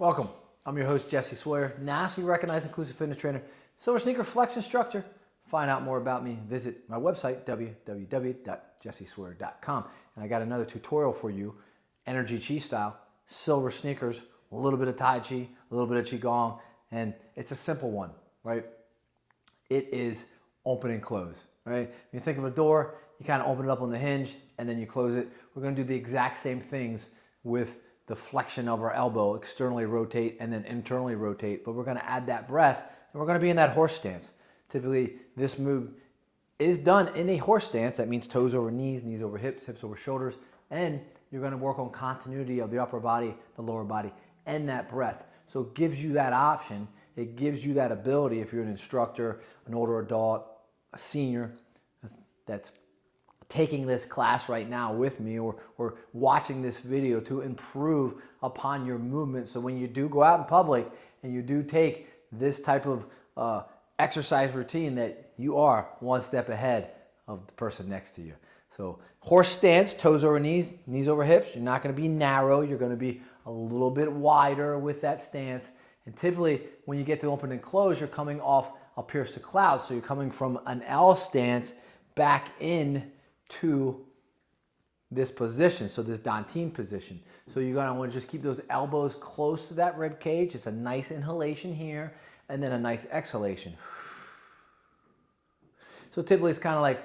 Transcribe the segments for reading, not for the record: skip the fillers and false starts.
Welcome. I'm your host, Jesse Sawyer, nationally recognized inclusive fitness trainer, Silver Sneaker Flex instructor. Find out more about me, visit my website, www.jessesawyer.com. And I got another tutorial for you, Enerchi Chi style, Silver Sneakers, a little bit of Tai Chi, a little bit of Qigong, and it's a simple one, right? It is open and close, right? When you think of a door, you kind of open it up on the hinge and then you close it. We're going to do the exact same things with the flexion of our elbow, externally rotate and then internally rotate, but we're going to add that breath and we're going to be in that horse stance. Typically, this move is done in a horse stance. That means toes over knees, knees over hips, hips over shoulders, and you're going to work on continuity of the upper body, the lower body, and that breath. So it gives you that option. It gives you that ability if you're an instructor, an older adult, a senior that's taking this class right now with me or watching this video to improve upon your movement. So when you do go out in public and you do take this type of exercise routine, that you are one step ahead of the person next to you. So horse stance, toes over knees, knees over hips. You're not going to be narrow. You're going to be a little bit wider with that stance. And typically when you get to open and close, you're coming off a pierce to cloud. So you're coming from an L stance back in to this position, so this Dantine position. So you're going to want to just keep those elbows close to that rib cage. It's a nice inhalation here and then a nice exhalation. So typically it's kind of like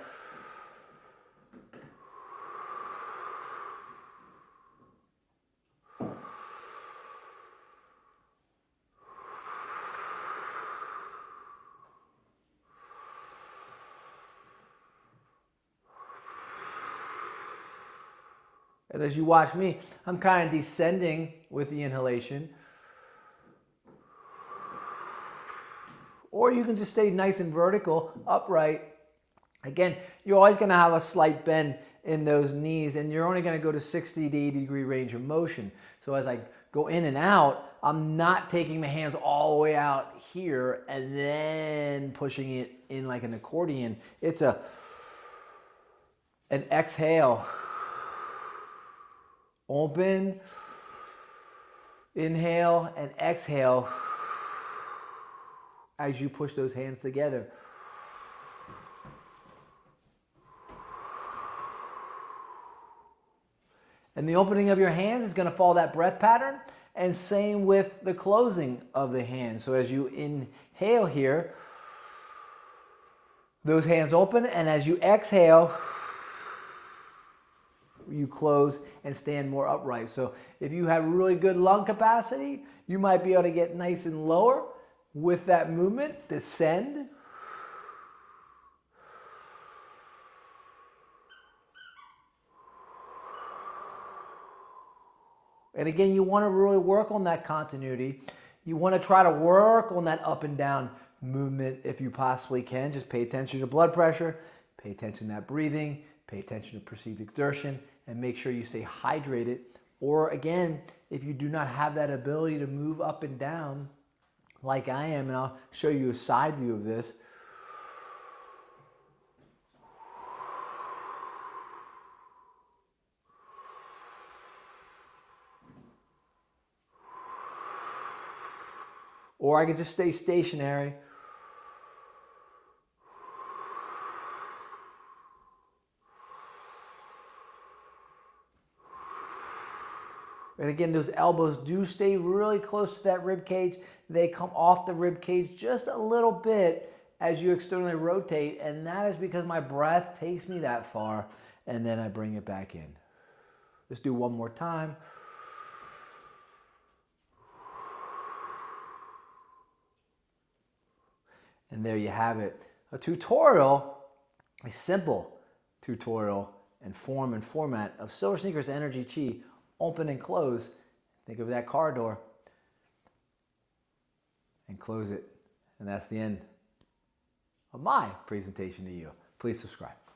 and as you watch me, I'm kind of descending with the inhalation. Or you can just stay nice and vertical, upright. Again, you're always going to have a slight bend in those knees, and you're only going to go to 60 to 80 degree range of motion. So as I go in and out, I'm not taking the hands all the way out here and then pushing it in like an accordion. It's an exhale. Open, inhale, and exhale as you push those hands together. And the opening of your hands is going to follow that breath pattern, and same with the closing of the hands. So as you inhale here, those hands open, and as you exhale, you close and stand more upright. So if you have really good lung capacity, you might be able to get nice and lower with that movement, descend. And again, you want to really work on that continuity. You want to try to work on that up and down movement if you possibly can. Just pay attention to blood pressure, pay attention to that breathing, pay attention to perceived exertion, and make sure you stay hydrated. Or again, if you do not have that ability to move up and down like I am, and I'll show you a side view of this. Or I can just stay stationary. And again, those elbows do stay really close to that rib cage. They come off the rib cage just a little bit as you externally rotate, and that is because my breath takes me that far, and then I bring it back in. Let's do one more time. And there you have it. A tutorial, a simple tutorial and form and format of Silver Sneakers Enerchi Chi, open and close. Think of that car door and close it. And that's the end of my presentation to you. Please subscribe.